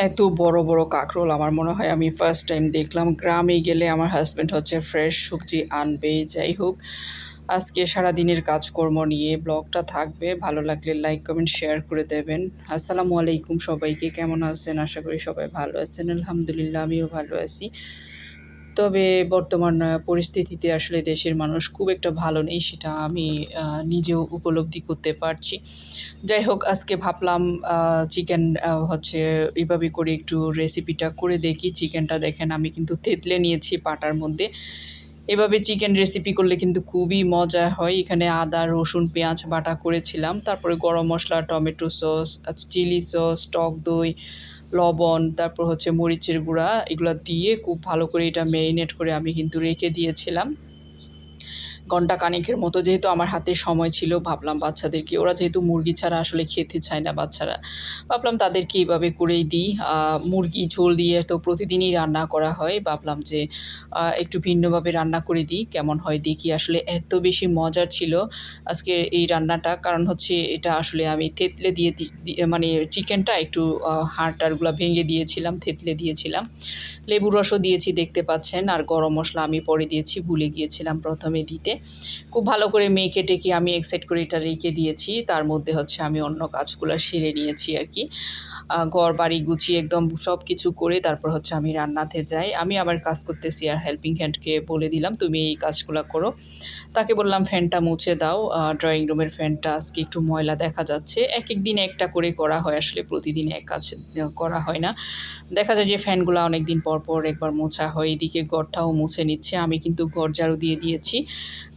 এত বড় বড় কাঁকরোল আমার মনে হয় আমি ফার্স্ট টাইম দেখলাম। গ্রামে গেলে আমার হাজব্যান্ড হচ্ছে ফ্রেশ সবজি আনবে। যাই হোক, আজকে সারাদিনের কাজকর্ম নিয়ে ব্লগটা থাকবে। ভালো লাগলে লাইক কমেন্ট শেয়ার করে দেবেন। আসসালামু আলাইকুম সবাইকে, কেমন আছেন? আশা করি সবাই ভালো আছেন। আলহামদুলিল্লাহ আমিও ভালো আছি। তবে বর্তমান পরিস্থিতিতে আসলে দেশের মানুষ খুব একটা ভালো নেই, সেটা আমি নিজেও উপলব্ধি করতে পারছি। যাই হোক, আজকে ভাবলাম চিকেন হচ্ছে এভাবে করে একটু রেসিপিটা করে দেখি। চিকেনটা দেখেন আমি কিন্তু থেতলে নিয়েছি পাটার মধ্যে। এভাবে চিকেন রেসিপি করলে কিন্তু খুবই মজা হয়। এখানে আদা, রসুন, পেঁয়াজ বাটা করেছিলাম। তারপরে গরম মসলা, টমেটো সস, চিলি সস, টক দই, লবণ, তারপর হচ্ছে মরিচের গুঁড়া, এগুলা দিয়ে খুব ভালো করে এটা মেরিনেট করে আমি কিন্তু রেখে দিয়েছিলাম ঘন্টা খানেকের মতো। যেহেতু আমার হাতে সময় ছিল, ভাবলাম বাচ্চাদেরকে, ওরা যেহেতু মুরগি ছাড়া আসলে খেতে চায় না বাচ্চারা, ভাবলাম তাদেরকে এইভাবে করেই দিই। মুরগি ঝোল দিয়ে তো প্রতিদিনই রান্না করা হয়, ভাবলাম যে একটু ভিন্নভাবে রান্না করে দিই, কেমন হয় দেখি। আসলে এত বেশি মজার ছিল আজকের এই রান্নাটা, কারণ হচ্ছে এটা আসলে আমি থেতলে মানে চিকেনটা একটু হাড়-টাড়গুলা ভেঙে দিয়েছিলাম, থেতলে দিয়েছিলাম। লেবুর রসও দিয়েছি দেখতে পাচ্ছেন, আর গরম মসলা আমি পরে দিয়েছি, ভুলে গিয়েছিলাম প্রথমে দিতে। খুব ভালো করে মেখে টেকে আমি এক সাইড করে এটা রেখে দিয়েছি। তার মধ্যে হচ্ছে আমি অন্য কাজগুলো সেরে নিয়েছি আরকি। ঘর-বাড়ি গুছিয়ে একদম সব কিছু করে তারপর হচ্ছে আমি রান্নাতে যাই। আমি আবার কাজ করতেছি আর হেল্পিং হ্যান্ডকে বলে দিলাম, "তুমি এই কাজগুলা করো।" তাকে বললাম, "ফ্যানটা মুছে দাও। ড্রয়িং রুমের ফ্যানটা আজকে একটু ময়লা দেখা যাচ্ছে।" একেক দিন একটা করে করা হয়, আসলে প্রতিদিন এক কাজ করা হয় না। দেখা যায় যে ফ্যানগুলা অনেকদিন পর, পর একবার মোছা হয়। এদিকে ঘরটাও মুছে নিচ্ছে। আমি কিন্তু ঘর ঝাড়ু দিয়ে দিয়েছি।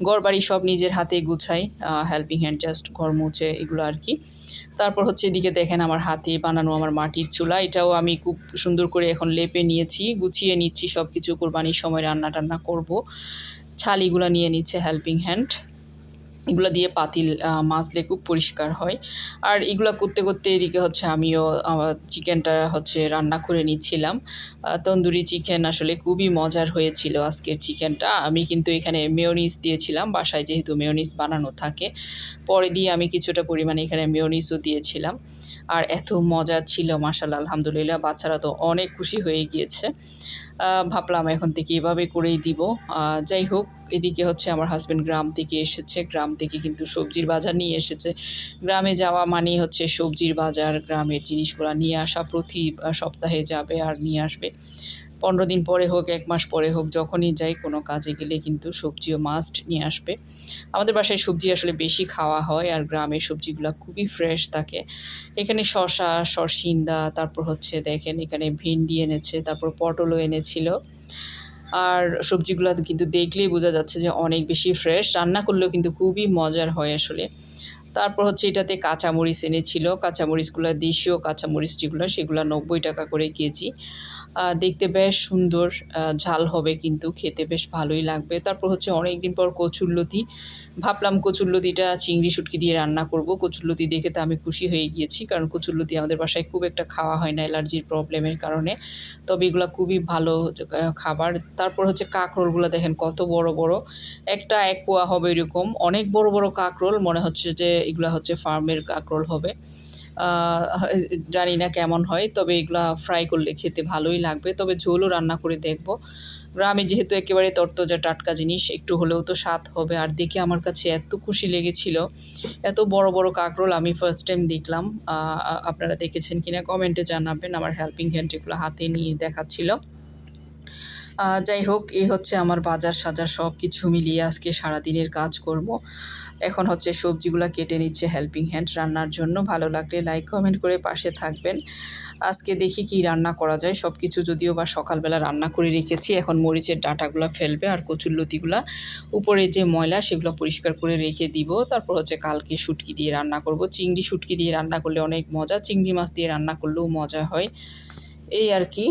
ঘরবাড়ি সব নিজের হাতে গুছাই। হেল্পিং হ্যান্ড জাস্ট ঘর মুছে এগুলো আরকি। তারপর হচ্ছে এদিকে দেখেন আমার হাতে বানানো আমার মাটির চুলা। এটাও আমি খুব সুন্দর করে এখন লেপে নিয়েছি, গুছিয়ে নিচ্ছি সবকিছু। কোরবানির সময় রান্না-টান্না করব। ছালিগুলা নিয়ে নিচ্ছে হেল্পিং হ্যান্ড। এগুলা দিয়ে পাতিল মাজলে খুব পরিষ্কার হয়। আর এগুলা করতে, করতে এদিকে হচ্ছে আমিও চিকেনটা হচ্ছে রান্না করে নিচ্ছিলাম। তন্দুরি চিকেন আসলে খুবই মজার হয়েছিল আজকের চিকেনটা। আমি কিন্তু এখানে মেয়োনিজ দিয়েছিলাম, বাসায় যেহেতু মেয়োনিজ বানানো থাকে। পরে দিয়ে আমি কিছুটা পরিমাণে এখানে মেয়োনিজও দিয়েছিলাম। আর এত মজা ছিল মাশাআল্লাহ, আলহামদুলিল্লাহ, বাচ্চারা তো অনেক খুশি হয়ে গিয়েছে। ভাবলাম এখন থেকে এভাবে করেই দিব। যাই হোক, এদিকে হচ্ছে আমার হাসব্যান্ড গ্রাম থেকে এসেছে। গ্রাম থেকে কিন্তু সবজির বাজার নিয়ে এসেছে। গ্রামে যাওয়া মানেই হচ্ছে সবজির বাজার, গ্রামের জিনিসগুলা নিয়ে আসা। প্রতি সপ্তাহে যাবে আর নিয়ে আসবে। ১৫ দিন পরে হোক, ১ মাস পরে হোক, যখনই যাই কোনো কাজে গেলে কিন্তু সবজিও মাস্ট নিয়ে আসবে। আমাদের বাসায় সবজি আসলে বেশি খাওয়া হয়, আর গ্রামের সবজিগুলা খুবই ফ্রেশ থাকে। এখানে শসা, সরসিন্দা, তারপর হচ্ছে দেখেন এখানে ভেন্ডি এনেছে, তারপর পটলও এনেছিল। আর সবজিগুলা কিন্তু দেখলেই বোঝা যাচ্ছে যে অনেক বেশি ফ্রেশ। রান্না করলেও কিন্তু খুবই মজার হয় আসলে। তারপর হচ্ছে এটাতে কাঁচামরিচ এনেছিল। কাঁচামরিচগুলা দেশীয় কাঁচামরিচ যেগুলা, সেগুলা ৳৯০ করে কেজি। দেখতে বেশ সুন্দর, ঝাল হবে কিন্তু খেতে বেশ ভালোই লাগবে। তারপর হচ্ছে অনেকদিন পর কচুরলতি। ভাবলাম কচুরলতিটা চিংড়ি শুঁটকি দিয়ে রান্না করব। কচুরলতি দেখে তো আমি খুশি হয়ে গিয়েছি। কারণ কচুরলতি আমাদের বাসায় খুব একটা খাওয়া হয় না অ্যালার্জির প্রবলেমের কারণে। তবে এগুলা খুবই ভালো খাবার। তারপর হচ্ছে কাঁকরোলগুলা দেখেন কত বড়, বড়। একটা ১ পোয়া হবে এরকম। অনেক বড়, বড় কাঁকরোল। মনে হচ্ছে যে এগুলা হচ্ছে ফার্মের কাঁকরোল হবে। আ জানি না কেমন হয়। তবে এগুলা ফ্রাই করলে খেতে ভালোই লাগবে। তবে ঝোলও রান্না করে দেখব। গ্রামে যেহেতু একেবারে তরতাজা টাটকা জিনিস, একটু হলেও তো স্বাদ হবে। আর দেখে আমার কাছে এত খুশি লেগেছিল। এত বড়, বড় কাঁকরোল আমি ফার্স্ট টাইম দেখলাম। আ আ আপনারা দেখেছেন কিনা কমেন্টে জানাবেন। আমার হেল্পিং হ্যান্ড এগুলো হাতে নিয়ে দেখাচ্ছিল। যাই হোক, এই হচ্ছে আমার বাজার-সাজার সবকিছু মিলিয়ে আজকে সারাদিনের কাজকর্ম। এখন হচ্ছে সবজিগুলা কেটে নিচ্ছে হেল্পিং হ্যান্ড রান্নার জন্য। ভালো লাগলে লাইক, কমেন্ট করে পাশে থাকবেন। আজকে দেখি কি রান্না করা যায়। সবকিছু যদিও বা সকালবেলা রান্না করে রেখেছি। এখন মরিচের ডাঁটাগুলা ফেলবে আর কচুরলতিগুলা, উপরে যে ময়লা সেগুলো পরিষ্কার করে রেখে দিব। তারপর হচ্ছে কালকে শুঁটকি দিয়ে রান্না করব। চিংড়ি শুঁটকি দিয়ে রান্না করলে অনেক মজা। চিংড়ি মাছ দিয়ে রান্না করলেও মজা হয়। এই আরকি।